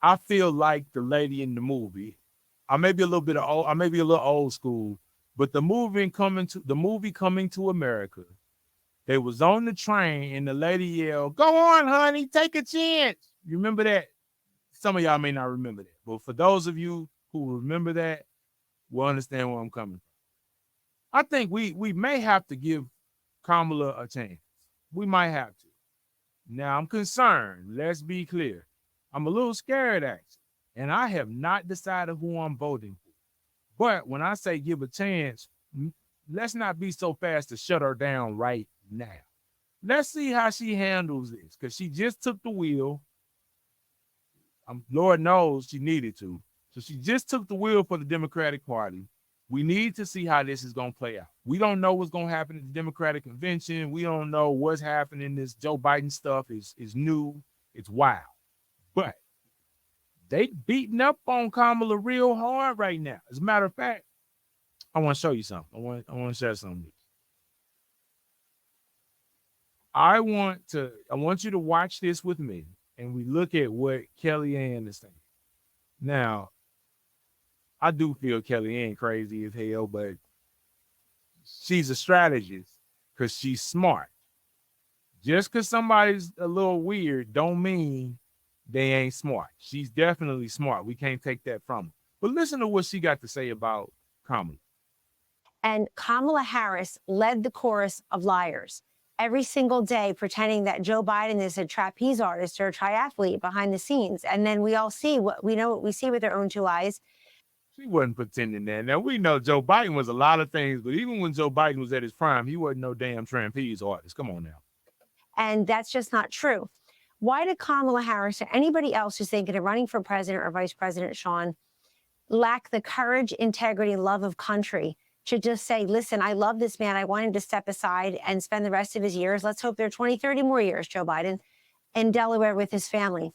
I feel like the lady in the movie. I may be a little bit of old, I may be a little old school, but the movie Coming to America, they was on the train and the lady yelled, "Go on, honey, take a chance." You remember that? Some of y'all may not remember that, but for those of you who remember that, will understand where I'm coming from. I think we may have to give Kamala a chance. We might have to. Now I'm concerned. Let's be clear. I'm a little scared actually, and I have not decided who I'm voting for. But when I say give a chance, let's not be so fast to shut her down right now. Let's see how she handles this because she just took the wheel. Lord knows she needed to. So she just took the wheel for the Democratic Party. We need to see how this is going to play out. We don't know what's going to happen at the Democratic Convention. We don't know what's happening. This Joe Biden stuff is new. It's wild. But they beating up on Kamala real hard right now. As a matter of fact, I want to show you something. I want to share something. I want you to watch this with me, and we look at what Kellyanne is saying. Now, I do feel Kellyanne crazy as hell, but she's a strategist because she's smart. Just because somebody's a little weird don't mean they ain't smart. She's definitely smart. We can't take that from her. But listen to what she got to say about Kamala. And Kamala Harris led the chorus of liars every single day, pretending that Joe Biden is a trapeze artist or a triathlete behind the scenes. And then we all see what we see with our own two eyes. She wasn't pretending that. Now, we know Joe Biden was a lot of things, but even when Joe Biden was at his prime, he wasn't no damn trapeze artist. Come on now. And that's just not true. Why did Kamala Harris or anybody else who's thinking of running for president or vice president, Sean, lack the courage, integrity, love of country to just say, listen, I love this man. I want him to step aside and spend the rest of his years. Let's hope there are 20, 30 more years, Joe Biden, in Delaware with his family.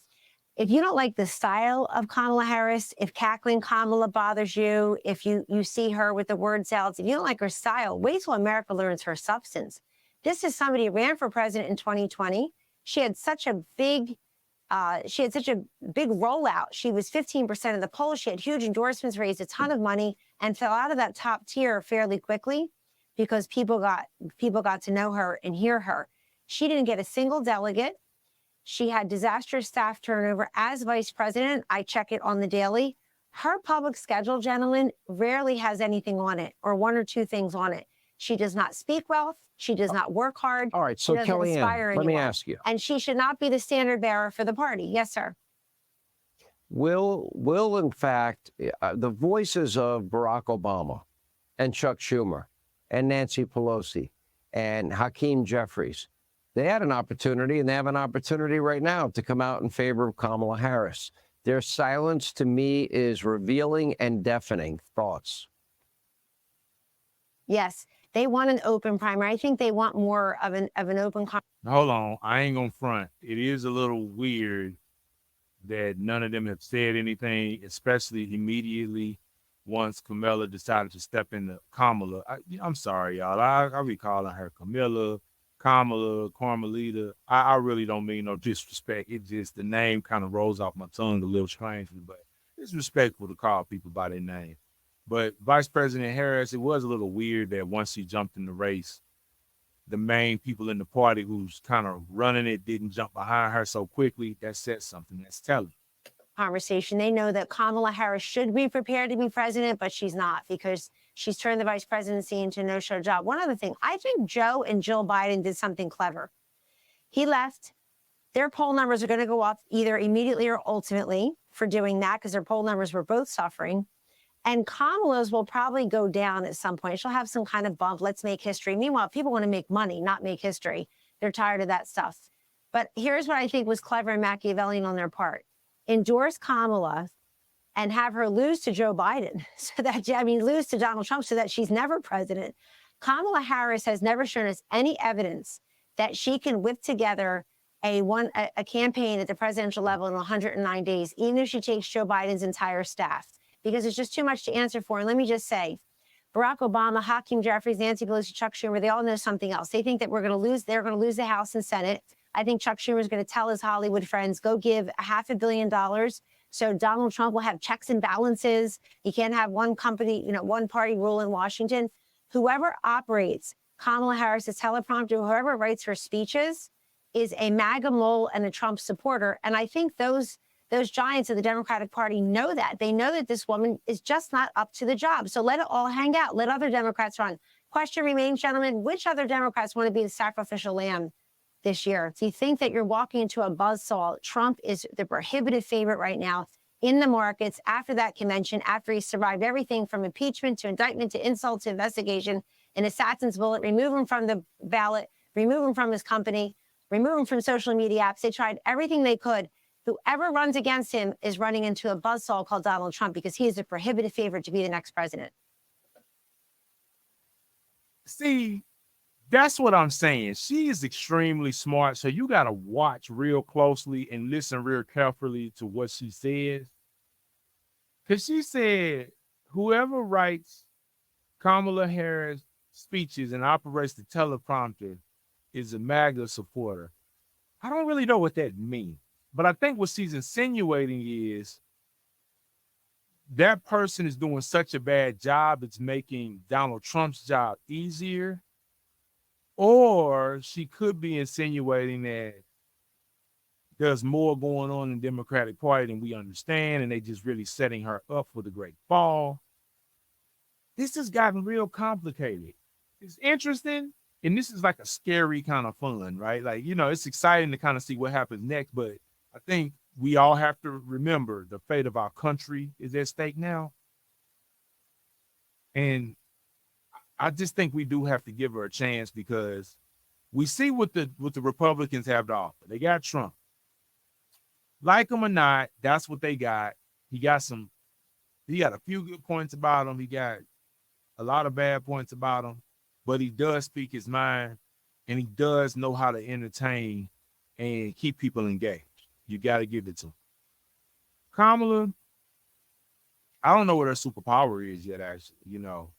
If you don't like the style of Kamala Harris, if cackling Kamala bothers you, if you see her with the word salads, if you don't like her style, wait till America learns her substance. This is somebody who ran for president in 2020. She had such a big rollout. She was 15% of the polls. She had huge endorsements, raised a ton of money, and fell out of that top tier fairly quickly because people got to know her and hear her. She didn't get a single delegate. She had disastrous staff turnover as vice president. I check it on the daily. Her public schedule, gentlemen, rarely has anything on it or one or two things on it. She does not speak well. She does not work hard. All right, so Kellyanne, let me ask you. And she should not be the standard bearer for the party. Yes, sir. Will in fact, the voices of Barack Obama and Chuck Schumer and Nancy Pelosi and Hakeem Jeffries, they had an opportunity, and they have an opportunity right now to come out in favor of Kamala Harris. Their silence, to me, is revealing and deafening. Thoughts? Yes, they want an open primary. I think they want more of an open. Hold on, I ain't gonna front. It is a little weird that none of them have said anything, especially immediately once Kamala decided to step into Kamala. I'm sorry, y'all. I be calling her Kamala, Carmelita. I really don't mean no disrespect. It just, the name kind of rolls off my tongue a little strangely, but it's respectful to call people by their name. But Vice President Harris, it was a little weird that once she jumped in the race, the main people in the party who's kind of running it didn't jump behind her so quickly. That said something. That's telling. Conversation. They know that Kamala Harris should be prepared to be president, but she's not because she's turned the vice presidency into a no-show job. One other thing, I think Joe and Jill Biden did something clever. He left. Their poll numbers are going to go up either immediately or ultimately for doing that because their poll numbers were both suffering. And Kamala's will probably go down at some point. She'll have some kind of bump. Let's make history. Meanwhile, people want to make money, not make history. They're tired of that stuff. But here's what I think was clever and Machiavellian on their part. Endorse Kamala and have her lose to Joe Biden, lose to Donald Trump so that she's never president. Kamala Harris has never shown us any evidence that she can whip together a campaign at the presidential level in 109 days, even if she takes Joe Biden's entire staff, because it's just too much to answer for. And let me just say, Barack Obama, Hakeem Jeffries, Nancy Pelosi, Chuck Schumer, they all know something else. They think that they're going to lose the House and Senate. I think Chuck Schumer is going to tell his Hollywood friends, go give $500 million. So Donald Trump will have checks and balances. He can't have one company, one party rule in Washington. Whoever operates Kamala Harris's teleprompter, whoever writes her speeches, is a MAGA mole and a Trump supporter. And I think those giants of the Democratic Party know that. They know that this woman is just not up to the job. So let it all hang out. Let other Democrats run. Question remains, gentlemen, which other Democrats want to be the sacrificial lamb this year? Do you think that you're walking into a buzzsaw? Trump is the prohibitive favorite right now in the markets after that convention, after he survived everything from impeachment to indictment to insult to investigation, an assassin's bullet, remove him from the ballot, remove him from his company, remove him from social media apps. They tried everything they could. Whoever runs against him is running into a buzzsaw called Donald Trump because he is a prohibitive favorite to be the next president. See, that's what I'm saying. She is extremely smart, so you got to watch real closely and listen real carefully to what she says. Because she said, whoever writes Kamala Harris speeches and operates the teleprompter is a MAGA supporter. I don't really know what that means, but I think what she's insinuating is that person is doing such a bad job, it's making Donald Trump's job easier. Or she could be insinuating that there's more going on in the Democratic Party than we understand, and they just really setting her up for the great fall. This has gotten real complicated. It's interesting, and this is like a scary kind of fun, right? Like, it's exciting to kind of see what happens next, but I think we all have to remember the fate of our country is at stake now. And I just think we do have to give her a chance because we see what the Republicans have to offer. They got Trump. Like him or not, that's what they got. He got a few good points about him. He got a lot of bad points about him, but he does speak his mind and he does know how to entertain and keep people engaged. You got to give it to him. Kamala, I don't know what her superpower is yet, actually.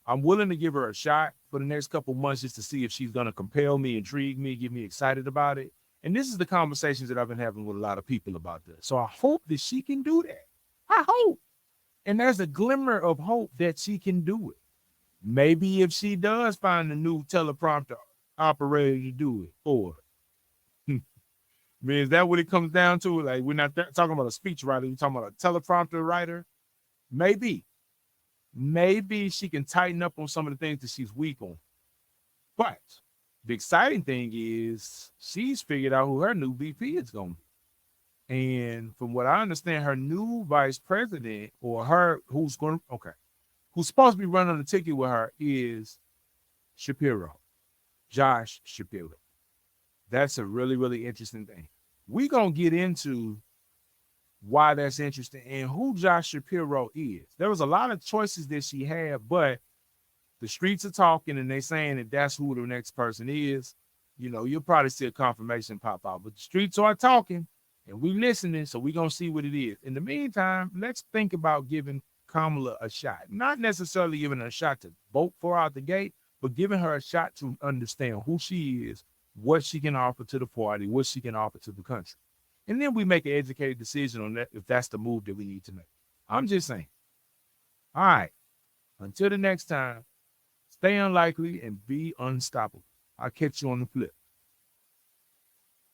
I'm willing to give her a shot for the next couple months just to see if she's going to compel me, intrigue me, get me excited about it. And this is the conversations that I've been having with a lot of people about this. So I hope that she can do that. I hope. And there's a glimmer of hope that she can do it. Maybe if she does find a new teleprompter operator to do it for her. I mean, is that what it comes down to? Like, we're not talking about a speech writer. We're talking about a teleprompter writer. Maybe she can tighten up on some of the things that she's weak on. But the exciting thing is she's figured out who her new VP is going to be. And from what I understand, her new vice president who's supposed to be running on the ticket with her is Josh Shapiro. That's a really, really interesting thing. We're going to get into why that's interesting and who Josh Shapiro is. There was a lot of choices that she had, but the streets are talking and they saying that that's who the next person is. You'll probably see a confirmation pop out, but the streets are talking and we listening, so we're going to see what it is. In the meantime, let's think about giving Kamala a shot. Not necessarily giving her a shot to vote for her out the gate, but giving her a shot to understand who she is, what she can offer to the party, what she can offer to the country. And then we make an educated decision on that if that's the move that we need to make. I'm just saying. All right. Until the next time, stay unlikely and be unstoppable. I'll catch you on the flip.